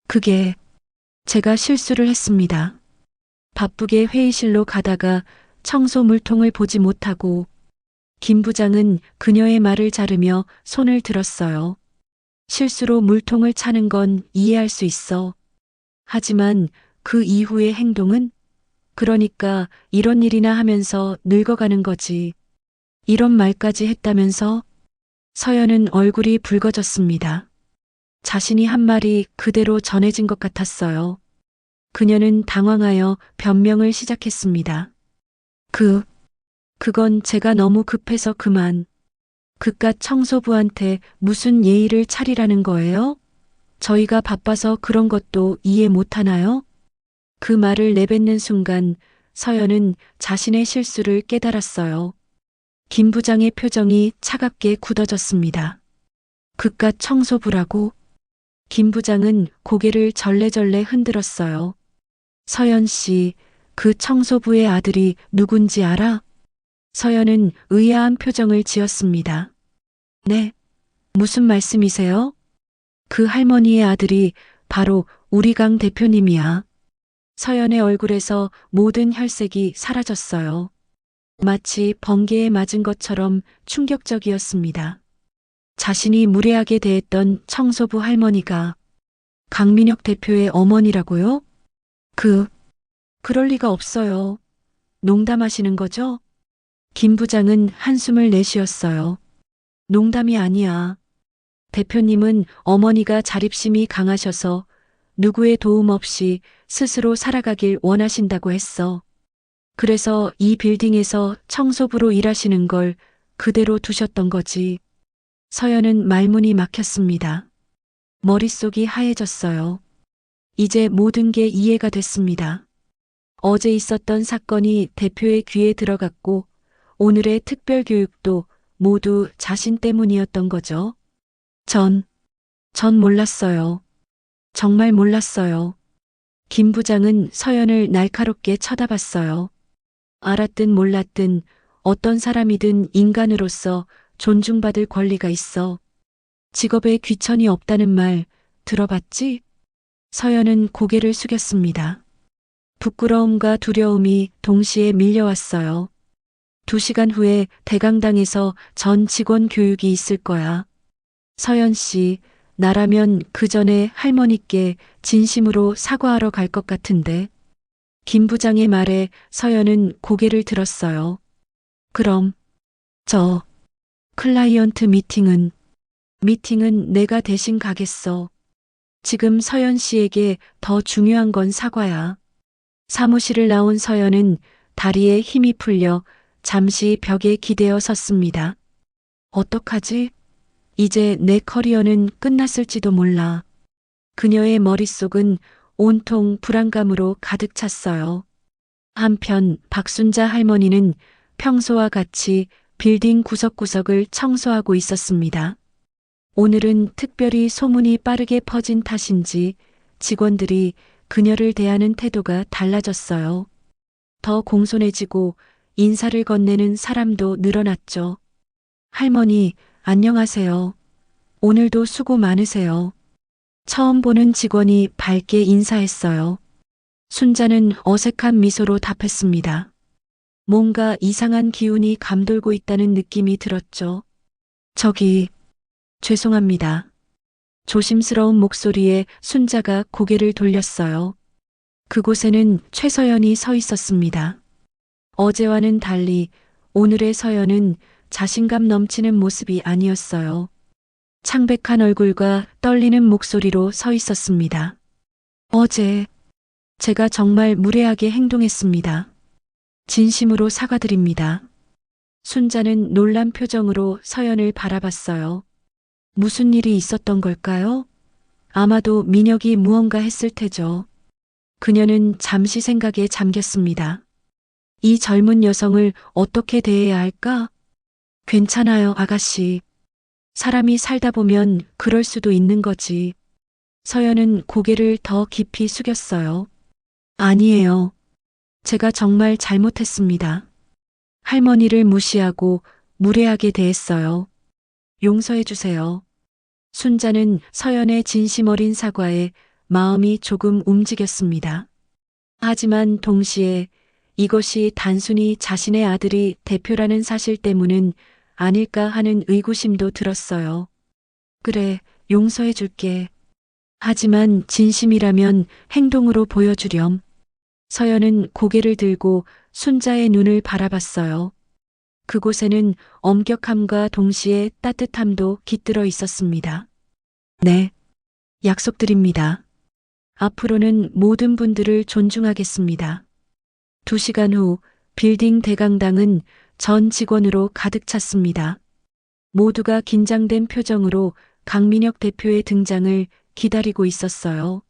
그게 제가 실수를 했습니다. 바쁘게 회의실로 가다가 청소 물통을 보지 못하고 김 부장은 그녀의 말을 자르며 손을 들었어요. 실수로 물통을 차는 건 이해할 수 있어. 하지만 그 이후의 행동은? 그러니까 이런 일이나 하면서 늙어가는 거지. 이런 말까지 했다면서? 서연은 얼굴이 붉어졌습니다. 자신이 한 말이 그대로 전해진 것 같았어요. 그녀는 당황하여 변명을 시작했습니다. 그건 제가 너무 급해서 그만. 그깟 청소부한테 무슨 예의를 차리라는 거예요? 저희가 바빠서 그런 것도 이해 못하나요? 그 말을 내뱉는 순간 서연은 자신의 실수를 깨달았어요. 김 부장의 표정이 차갑게 굳어졌습니다. 그깟 청소부라고? 김 부장은 고개를 절레절레 흔들었어요. 서연 씨, 그 청소부의 아들이 누군지 알아? 서연은 의아한 표정을 지었습니다. 네, 무슨 말씀이세요? 그 할머니의 아들이 바로 우리 강 대표님이야. 서연의 얼굴에서 모든 혈색이 사라졌어요. 마치 번개에 맞은 것처럼 충격적이었습니다. 자신이 무례하게 대했던 청소부 할머니가 강민혁 대표의 어머니라고요? 그럴 리가 없어요. 농담하시는 거죠? 김 부장은 한숨을 내쉬었어요. 농담이 아니야. 대표님은 어머니가 자립심이 강하셔서 누구의 도움 없이 스스로 살아가길 원하신다고 했어. 그래서 이 빌딩에서 청소부로 일하시는 걸 그대로 두셨던 거지. 서연은 말문이 막혔습니다. 머릿속이 하얘졌어요. 이제 모든 게 이해가 됐습니다. 어제 있었던 사건이 대표의 귀에 들어갔고 오늘의 특별 교육도 모두 자신 때문이었던 거죠. 전 몰랐어요. 정말 몰랐어요. 김 부장은 서연을 날카롭게 쳐다봤어요. 알았든 몰랐든 어떤 사람이든 인간으로서 존중받을 권리가 있어. 직업에 귀천이 없다는 말 들어봤지? 서연은 고개를 숙였습니다. 부끄러움과 두려움이 동시에 밀려왔어요. 2시간 후에 대강당에서 전 직원 교육이 있을 거야. 서연 씨, 나라면 그 전에 할머니께 진심으로 사과하러 갈 것 같은데. 김 부장의 말에 서연은 고개를 들었어요. 그럼, 저, 클라이언트 미팅은 내가 대신 가겠어. 지금 서연 씨에게 더 중요한 건 사과야. 사무실을 나온 서연은 다리에 힘이 풀려 잠시 벽에 기대어 섰습니다. 어떡하지? 이제 내 커리어는 끝났을지도 몰라. 그녀의 머릿속은 온통 불안감으로 가득 찼어요. 한편 박순자 할머니는 평소와 같이 빌딩 구석구석을 청소하고 있었습니다. 오늘은 특별히 소문이 빠르게 퍼진 탓인지 직원들이 그녀를 대하는 태도가 달라졌어요. 더 공손해지고 인사를 건네는 사람도 늘어났죠. 할머니, 안녕하세요. 오늘도 수고 많으세요. 처음 보는 직원이 밝게 인사했어요. 순자는 어색한 미소로 답했습니다. 뭔가 이상한 기운이 감돌고 있다는 느낌이 들었죠. 저기, 죄송합니다. 조심스러운 목소리에 순자가 고개를 돌렸어요. 그곳에는 최서연이 서 있었습니다. 어제와는 달리 오늘의 서연은 자신감 넘치는 모습이 아니었어요. 창백한 얼굴과 떨리는 목소리로 서 있었습니다. 어제 제가 정말 무례하게 행동했습니다. 진심으로 사과드립니다. 순자는 놀란 표정으로 서연을 바라봤어요. 무슨 일이 있었던 걸까요? 아마도 민혁이 무언가 했을 테죠. 그녀는 잠시 생각에 잠겼습니다. 이 젊은 여성을 어떻게 대해야 할까? 괜찮아요, 아가씨. 사람이 살다 보면 그럴 수도 있는 거지. 서연은 고개를 더 깊이 숙였어요. 아니에요. 제가 정말 잘못했습니다. 할머니를 무시하고 무례하게 대했어요. 용서해 주세요. 순자는 서연의 진심 어린 사과에 마음이 조금 움직였습니다. 하지만 동시에 이것이 단순히 자신의 아들이 대표라는 사실 때문은 아닐까 하는 의구심도 들었어요. 그래, 용서해 줄게. 하지만 진심이라면 행동으로 보여주렴. 서연은 고개를 들고 순자의 눈을 바라봤어요. 그곳에는 엄격함과 동시에 따뜻함도 깃들어 있었습니다. 네, 약속드립니다. 앞으로는 모든 분들을 존중하겠습니다. 2시간 후 빌딩 대강당은 전 직원으로 가득 찼습니다. 모두가 긴장된 표정으로 강민혁 대표의 등장을 기다리고 있었어요.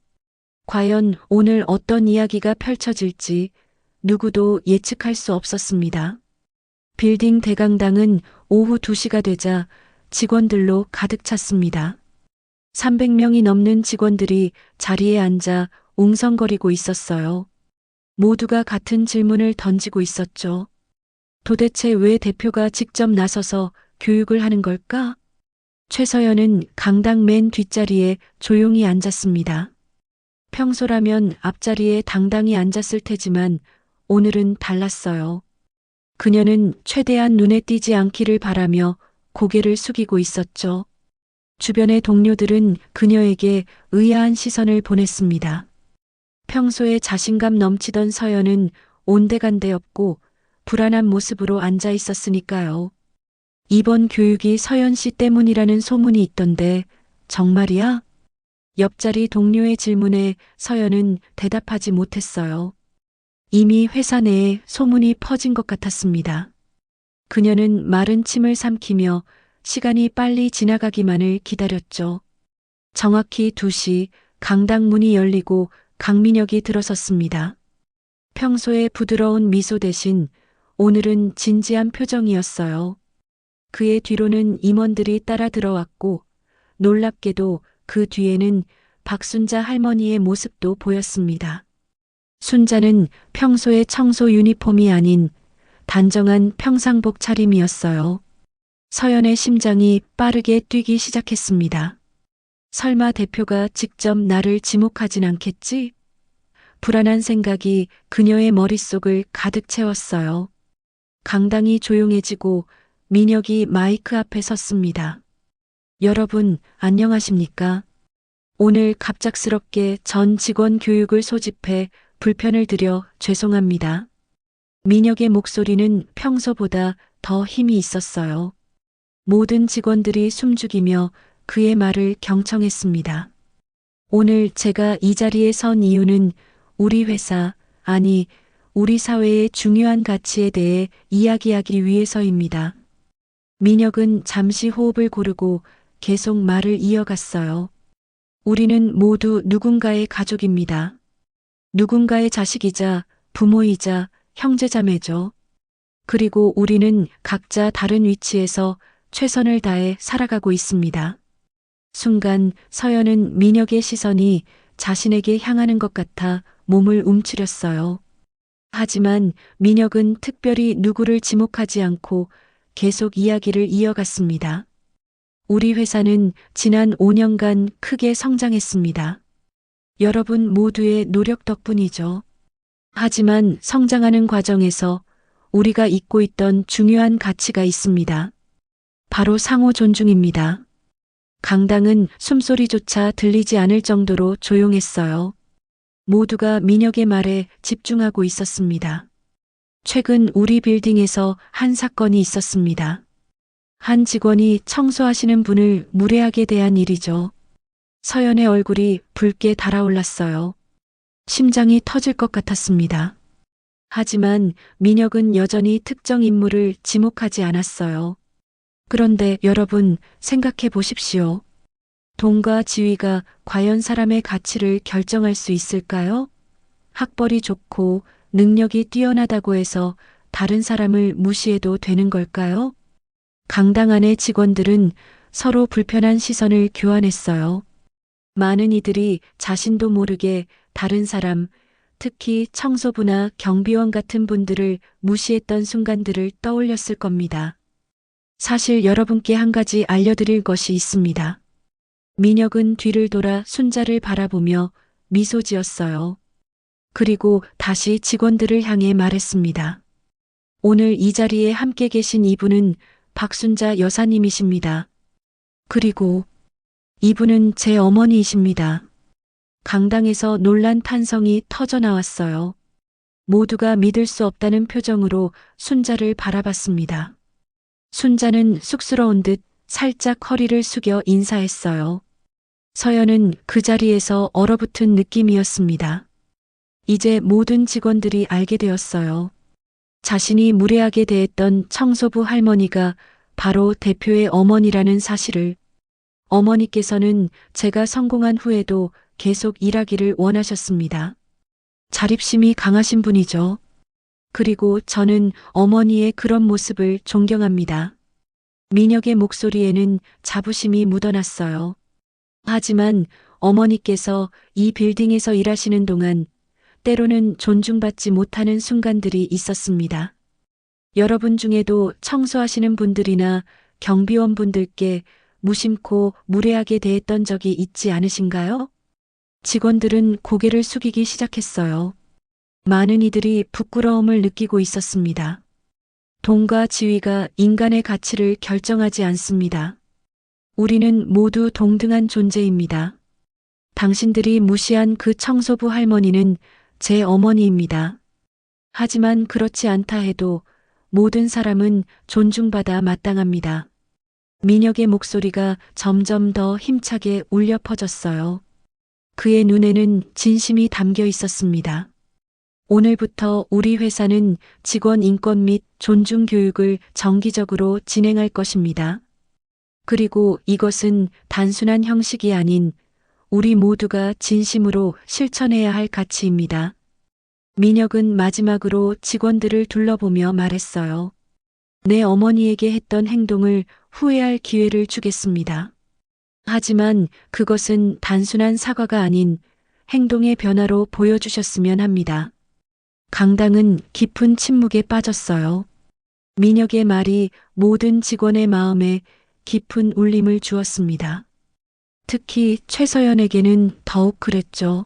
과연 오늘 어떤 이야기가 펼쳐질지 누구도 예측할 수 없었습니다. 빌딩 대강당은 오후 2시가 되자 직원들로 가득 찼습니다. 300명이 넘는 직원들이 자리에 앉아 웅성거리고 있었어요. 모두가 같은 질문을 던지고 있었죠. 도대체 왜 대표가 직접 나서서 교육을 하는 걸까? 최서연은 강당 맨 뒷자리에 조용히 앉았습니다. 평소라면 앞자리에 당당히 앉았을 테지만 오늘은 달랐어요. 그녀는 최대한 눈에 띄지 않기를 바라며 고개를 숙이고 있었죠. 주변의 동료들은 그녀에게 의아한 시선을 보냈습니다. 평소에 자신감 넘치던 서연은 온데간데 없고 불안한 모습으로 앉아 있었으니까요. 이번 교육이 서연 씨 때문이라는 소문이 있던데 정말이야? 옆자리 동료의 질문에 서연은 대답하지 못했어요. 이미 회사 내에 소문이 퍼진 것 같았습니다. 그녀는 마른 침을 삼키며 시간이 빨리 지나가기만을 기다렸죠. 정확히 2시 강당 문이 열리고 강민혁이 들어섰습니다. 평소의 부드러운 미소 대신 오늘은 진지한 표정이었어요. 그의 뒤로는 임원들이 따라 들어왔고 놀랍게도 그 뒤에는 박순자 할머니의 모습도 보였습니다. 순자는 평소의 청소 유니폼이 아닌 단정한 평상복 차림이었어요. 서연의 심장이 빠르게 뛰기 시작했습니다. 설마 대표가 직접 나를 지목하진 않겠지? 불안한 생각이 그녀의 머릿속을 가득 채웠어요. 강당이 조용해지고 민혁이 마이크 앞에 섰습니다. 여러분, 안녕하십니까? 오늘 갑작스럽게 전 직원 교육을 소집해 불편을 드려 죄송합니다. 민혁의 목소리는 평소보다 더 힘이 있었어요. 모든 직원들이 숨죽이며 그의 말을 경청했습니다. 오늘 제가 이 자리에 선 이유는 우리 회사, 아니, 우리 사회의 중요한 가치에 대해 이야기하기 위해서입니다. 민혁은 잠시 호흡을 고르고 계속 말을 이어갔어요. 우리는 모두 누군가의 가족입니다. 누군가의 자식이자 부모이자 형제자매죠. 그리고 우리는 각자 다른 위치에서 최선을 다해 살아가고 있습니다. 순간 서연은 민혁의 시선이 자신에게 향하는 것 같아 몸을 움츠렸어요. 하지만 민혁은 특별히 누구를 지목하지 않고 계속 이야기를 이어갔습니다. 우리 회사는 지난 5년간 크게 성장했습니다. 여러분 모두의 노력 덕분이죠. 하지만 성장하는 과정에서 우리가 잊고 있던 중요한 가치가 있습니다. 바로 상호 존중입니다. 강당은 숨소리조차 들리지 않을 정도로 조용했어요. 모두가 민혁의 말에 집중하고 있었습니다. 최근 우리 빌딩에서 한 사건이 있었습니다. 한 직원이 청소하시는 분을 무례하게 대한 일이죠. 서연의 얼굴이 붉게 달아올랐어요. 심장이 터질 것 같았습니다. 하지만 민혁은 여전히 특정 인물을 지목하지 않았어요. 그런데 여러분 생각해 보십시오. 돈과 지위가 과연 사람의 가치를 결정할 수 있을까요? 학벌이 좋고 능력이 뛰어나다고 해서 다른 사람을 무시해도 되는 걸까요? 강당 안의 직원들은 서로 불편한 시선을 교환했어요. 많은 이들이 자신도 모르게 다른 사람, 특히 청소부나 경비원 같은 분들을 무시했던 순간들을 떠올렸을 겁니다. 사실 여러분께 한 가지 알려드릴 것이 있습니다. 민혁은 뒤를 돌아 순자를 바라보며 미소 지었어요. 그리고 다시 직원들을 향해 말했습니다. 오늘 이 자리에 함께 계신 이분은 박순자 여사님이십니다. 그리고 이분은 제 어머니이십니다. 강당에서 놀란 탄성이 터져 나왔어요. 모두가 믿을 수 없다는 표정으로 순자를 바라봤습니다. 순자는 쑥스러운 듯 살짝 허리를 숙여 인사했어요. 서연은 그 자리에서 얼어붙은 느낌이었습니다. 이제 모든 직원들이 알게 되었어요. 자신이 무례하게 대했던 청소부 할머니가 바로 대표의 어머니라는 사실을. 어머니께서는 제가 성공한 후에도 계속 일하기를 원하셨습니다. 자립심이 강하신 분이죠. 그리고 저는 어머니의 그런 모습을 존경합니다. 민혁의 목소리에는 자부심이 묻어났어요. 하지만 어머니께서 이 빌딩에서 일하시는 동안 때로는 존중받지 못하는 순간들이 있었습니다. 여러분 중에도 청소하시는 분들이나 경비원 분들께 무심코 무례하게 대했던 적이 있지 않으신가요? 직원들은 고개를 숙이기 시작했어요. 많은 이들이 부끄러움을 느끼고 있었습니다. 돈과 지위가 인간의 가치를 결정하지 않습니다. 우리는 모두 동등한 존재입니다. 당신들이 무시한 그 청소부 할머니는 제 어머니입니다. 하지만 그렇지 않다 해도 모든 사람은 존중받아 마땅합니다. 민혁의 목소리가 점점 더 힘차게 울려 퍼졌어요. 그의 눈에는 진심이 담겨 있었습니다. 오늘부터 우리 회사는 직원 인권 및 존중 교육을 정기적으로 진행할 것입니다. 그리고 이것은 단순한 형식이 아닌 우리 모두가 진심으로 실천해야 할 가치입니다. 민혁은 마지막으로 직원들을 둘러보며 말했어요. 내 어머니에게 했던 행동을 후회할 기회를 주겠습니다. 하지만 그것은 단순한 사과가 아닌 행동의 변화로 보여주셨으면 합니다. 강당은 깊은 침묵에 빠졌어요. 민혁의 말이 모든 직원의 마음에 깊은 울림을 주었습니다. 특히 최서연에게는 더욱 그랬죠.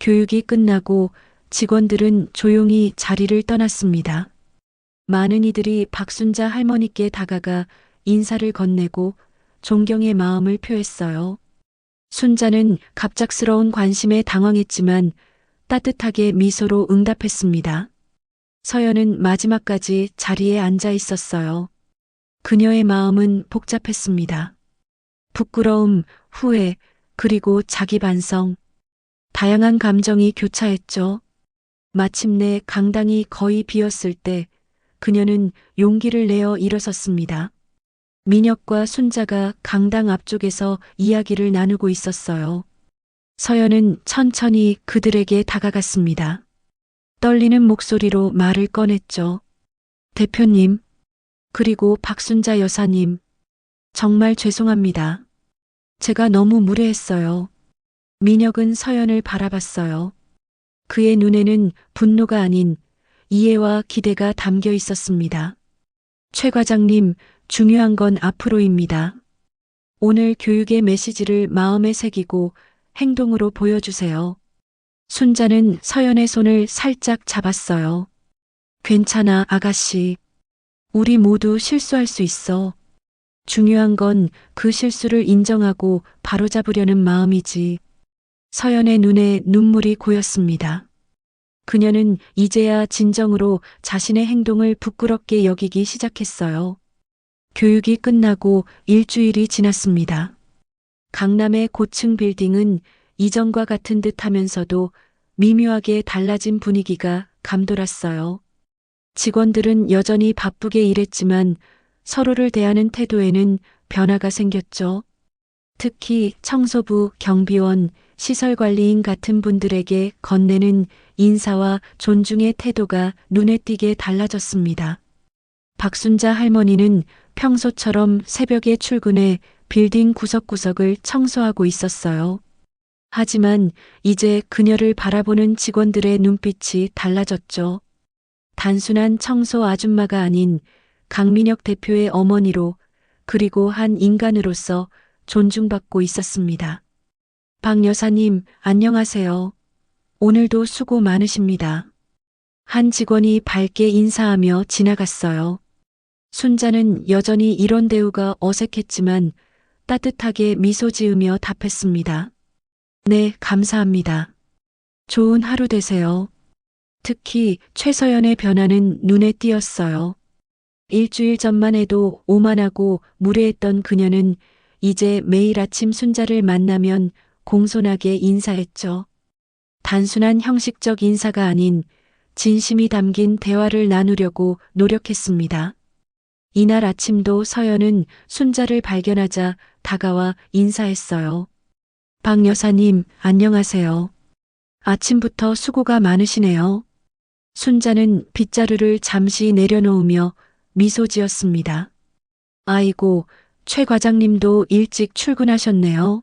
교육이 끝나고 직원들은 조용히 자리를 떠났습니다. 많은 이들이 박순자 할머니께 다가가 인사를 건네고 존경의 마음을 표했어요. 순자는 갑작스러운 관심에 당황했지만 따뜻하게 미소로 응답했습니다. 서연은 마지막까지 자리에 앉아 있었어요. 그녀의 마음은 복잡했습니다. 부끄러움, 후회, 그리고 자기 반성. 다양한 감정이 교차했죠. 마침내 강당이 거의 비었을 때 그녀는 용기를 내어 일어섰습니다. 민혁과 순자가 강당 앞쪽에서 이야기를 나누고 있었어요. 서연은 천천히 그들에게 다가갔습니다. 떨리는 목소리로 말을 꺼냈죠. 대표님, 그리고 박순자 여사님, 정말 죄송합니다. 제가 너무 무례했어요. 민혁은 서연을 바라봤어요. 그의 눈에는 분노가 아닌 이해와 기대가 담겨 있었습니다. 최 과장님, 중요한 건 앞으로입니다. 오늘 교육의 메시지를 마음에 새기고 행동으로 보여주세요. 순자는 서연의 손을 살짝 잡았어요. 괜찮아, 아가씨. 우리 모두 실수할 수 있어. 중요한 건 그 실수를 인정하고 바로잡으려는 마음이지. 서연의 눈에 눈물이 고였습니다. 그녀는 이제야 진정으로 자신의 행동을 부끄럽게 여기기 시작했어요. 교육이 끝나고 일주일이 지났습니다. 강남의 고층 빌딩은 이전과 같은 듯 하면서도 미묘하게 달라진 분위기가 감돌았어요. 직원들은 여전히 바쁘게 일했지만 서로를 대하는 태도에는 변화가 생겼죠. 특히 청소부, 경비원, 시설관리인 같은 분들에게 건네는 인사와 존중의 태도가 눈에 띄게 달라졌습니다. 박순자 할머니는 평소처럼 새벽에 출근해 빌딩 구석구석을 청소하고 있었어요. 하지만 이제 그녀를 바라보는 직원들의 눈빛이 달라졌죠. 단순한 청소 아줌마가 아닌 강민혁 대표의 어머니로, 그리고 한 인간으로서 존중받고 있었습니다. 박 여사님, 안녕하세요. 오늘도 수고 많으십니다. 한 직원이 밝게 인사하며 지나갔어요. 순자는 여전히 이런 대우가 어색했지만 따뜻하게 미소 지으며 답했습니다. 네, 감사합니다. 좋은 하루 되세요. 특히 최서연의 변화는 눈에 띄었어요. 일주일 전만 해도 오만하고 무례했던 그녀는 이제 매일 아침 순자를 만나면 공손하게 인사했죠. 단순한 형식적 인사가 아닌 진심이 담긴 대화를 나누려고 노력했습니다. 이날 아침도 서연은 순자를 발견하자 다가와 인사했어요. 박 여사님, 안녕하세요. 아침부터 수고가 많으시네요. 순자는 빗자루를 잠시 내려놓으며 미소 지었습니다. 아이고, 최 과장님도 일찍 출근하셨네요.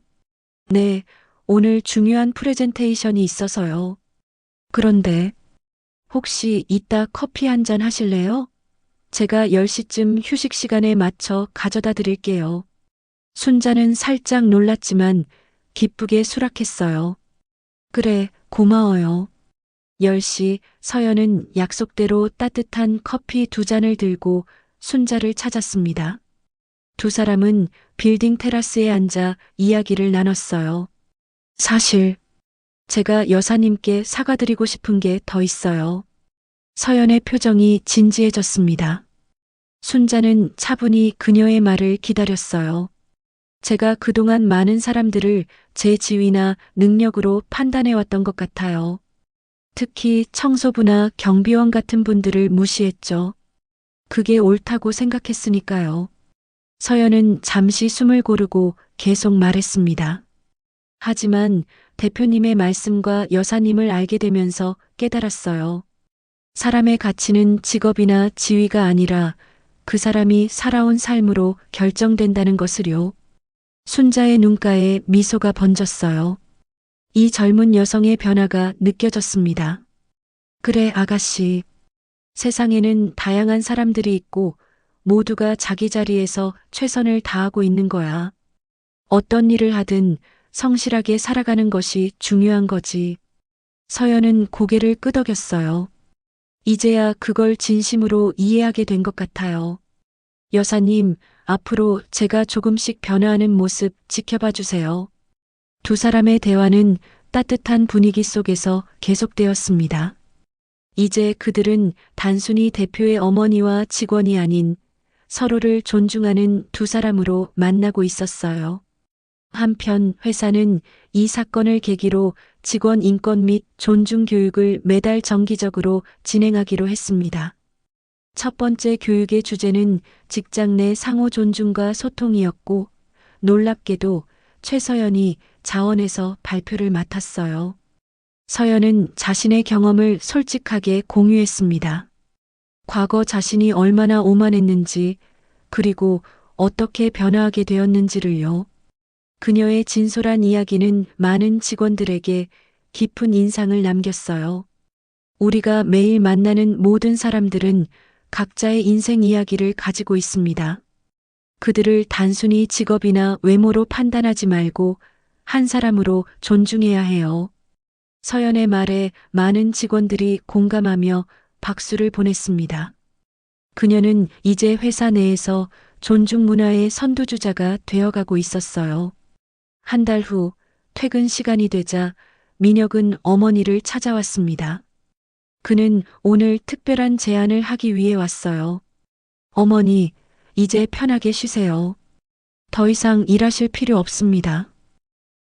네, 오늘 중요한 프레젠테이션이 있어서요. 그런데 혹시 이따 커피 한 잔 하실래요? 제가 10시쯤 휴식 시간에 맞춰 가져다 드릴게요. 순자는 살짝 놀랐지만 기쁘게 수락했어요. 그래, 고마워요. 10시 서연은 약속대로 따뜻한 커피 2잔을 들고 순자를 찾았습니다. 두 사람은 빌딩 테라스에 앉아 이야기를 나눴어요. 사실 제가 여사님께 사과드리고 싶은 게 더 있어요. 서연의 표정이 진지해졌습니다. 순자는 차분히 그녀의 말을 기다렸어요. 제가 그동안 많은 사람들을 제 지위나 능력으로 판단해왔던 것 같아요. 특히 청소부나 경비원 같은 분들을 무시했죠. 그게 옳다고 생각했으니까요. 서연은 잠시 숨을 고르고 계속 말했습니다. 하지만 대표님의 말씀과 여사님을 알게 되면서 깨달았어요. 사람의 가치는 직업이나 지위가 아니라 그 사람이 살아온 삶으로 결정된다는 것을요. 순자의 눈가에 미소가 번졌어요. 이 젊은 여성의 변화가 느껴졌습니다. 그래, 아가씨. 세상에는 다양한 사람들이 있고 모두가 자기 자리에서 최선을 다하고 있는 거야. 어떤 일을 하든 성실하게 살아가는 것이 중요한 거지. 서연은 고개를 끄덕였어요. 이제야 그걸 진심으로 이해하게 된 것 같아요. 여사님, 앞으로 제가 조금씩 변화하는 모습 지켜봐 주세요. 두 사람의 대화는 따뜻한 분위기 속에서 계속되었습니다. 이제 그들은 단순히 대표의 어머니와 직원이 아닌 서로를 존중하는 두 사람으로 만나고 있었어요. 한편 회사는 이 사건을 계기로 직원 인권 및 존중 교육을 매달 정기적으로 진행하기로 했습니다. 첫 번째 교육의 주제는 직장 내 상호 존중과 소통이었고, 놀랍게도 최서연이 자원에서 발표를 맡았어요. 서연은 자신의 경험을 솔직하게 공유했습니다. 과거 자신이 얼마나 오만했는지, 그리고 어떻게 변화하게 되었는지를요. 그녀의 진솔한 이야기는 많은 직원들에게 깊은 인상을 남겼어요. 우리가 매일 만나는 모든 사람들은 각자의 인생 이야기를 가지고 있습니다. 그들을 단순히 직업이나 외모로 판단하지 말고 한 사람으로 존중해야 해요. 서연의 말에 많은 직원들이 공감하며 박수를 보냈습니다. 그녀는 이제 회사 내에서 존중 문화의 선두주자가 되어가고 있었어요. 한 달 후 퇴근 시간이 되자 민혁은 어머니를 찾아왔습니다. 그는 오늘 특별한 제안을 하기 위해 왔어요. 어머니, 이제 편하게 쉬세요. 더 이상 일하실 필요 없습니다.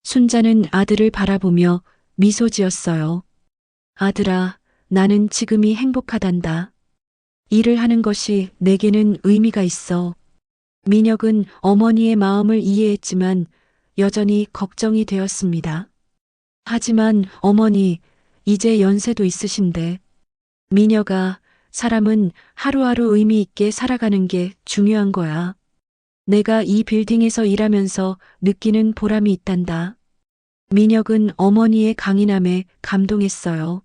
순자는 아들을 바라보며 미소 지었어요. 아들아, 나는 지금이 행복하단다. 일을 하는 것이 내게는 의미가 있어. 민혁은 어머니의 마음을 이해했지만 여전히 걱정이 되었습니다. 하지만 어머니, 이제 연세도 있으신데. 민혁아, 사람은 하루하루 의미 있게 살아가는 게 중요한 거야. 내가 이 빌딩에서 일하면서 느끼는 보람이 있단다. 민혁은 어머니의 강인함에 감동했어요.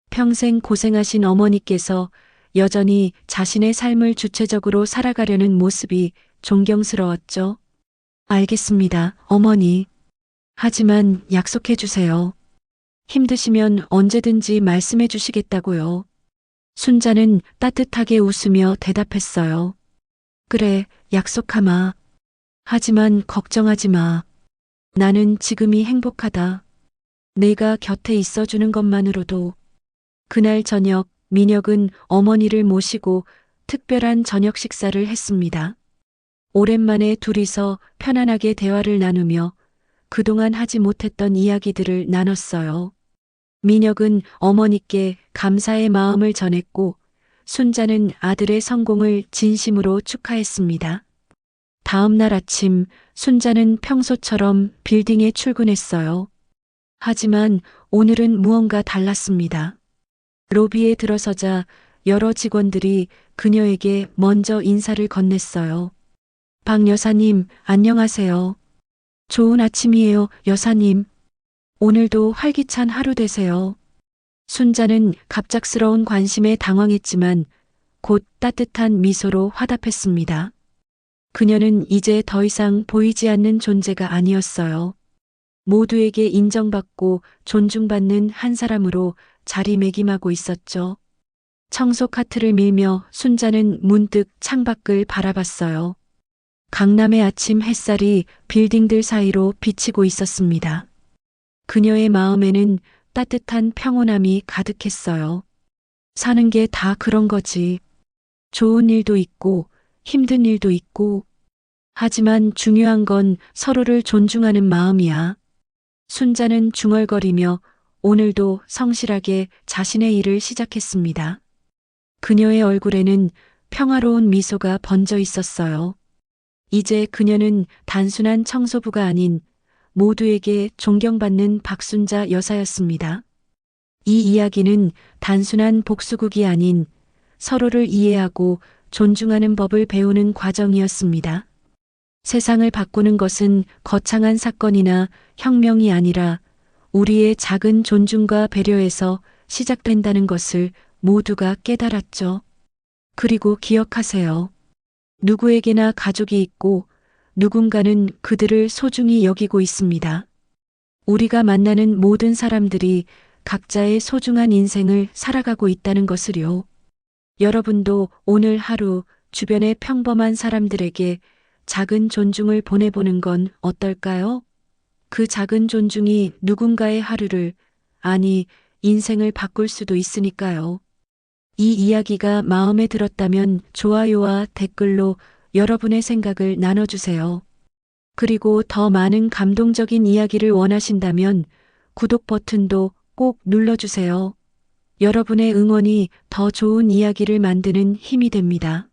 평생 고생하신 어머니께서 여전히 자신의 삶을 주체적으로 살아가려는 모습이 존경스러웠죠. 알겠습니다, 어머니. 하지만 약속해 주세요. 힘드시면 언제든지 말씀해 주시겠다고요. 순자는 따뜻하게 웃으며 대답했어요. 그래, 약속하마. 하지만 걱정하지 마. 나는 지금이 행복하다. 내가 곁에 있어주는 것만으로도. 그날 저녁 민혁은 어머니를 모시고 특별한 저녁 식사를 했습니다. 오랜만에 둘이서 편안하게 대화를 나누며 그동안 하지 못했던 이야기들을 나눴어요. 민혁은 어머니께 감사의 마음을 전했고 순자는 아들의 성공을 진심으로 축하했습니다. 다음 날 아침 순자는 평소처럼 빌딩에 출근했어요. 하지만 오늘은 무언가 달랐습니다. 로비에 들어서자 여러 직원들이 그녀에게 먼저 인사를 건넸어요. 박 여사님, 안녕하세요. 좋은 아침이에요, 여사님. 오늘도 활기찬 하루 되세요. 순자는 갑작스러운 관심에 당황했지만 곧 따뜻한 미소로 화답했습니다. 그녀는 이제 더 이상 보이지 않는 존재가 아니었어요. 모두에게 인정받고 존중받는 한 사람으로 자리매김하고 있었죠. 청소 카트를 밀며 순자는 문득 창밖을 바라봤어요. 강남의 아침 햇살이 빌딩들 사이로 비치고 있었습니다. 그녀의 마음에는 따뜻한 평온함이 가득했어요. 사는 게 다 그런 거지. 좋은 일도 있고 힘든 일도 있고. 하지만 중요한 건 서로를 존중하는 마음이야. 순자는 중얼거리며 오늘도 성실하게 자신의 일을 시작했습니다. 그녀의 얼굴에는 평화로운 미소가 번져 있었어요. 이제 그녀는 단순한 청소부가 아닌 모두에게 존경받는 박순자 여사였습니다. 이 이야기는 단순한 복수극이 아닌 서로를 이해하고 존중하는 법을 배우는 과정이었습니다. 세상을 바꾸는 것은 거창한 사건이나 혁명이 아니라 우리의 작은 존중과 배려에서 시작된다는 것을 모두가 깨달았죠. 그리고 기억하세요. 누구에게나 가족이 있고 누군가는 그들을 소중히 여기고 있습니다. 우리가 만나는 모든 사람들이 각자의 소중한 인생을 살아가고 있다는 것을요. 여러분도 오늘 하루 주변의 평범한 사람들에게 작은 존중을 보내보는 건 어떨까요? 그 작은 존중이 누군가의 하루를, 아니, 인생을 바꿀 수도 있으니까요. 이 이야기가 마음에 들었다면 좋아요와 댓글로 여러분의 생각을 나눠주세요. 그리고 더 많은 감동적인 이야기를 원하신다면 구독 버튼도 꼭 눌러주세요. 여러분의 응원이 더 좋은 이야기를 만드는 힘이 됩니다.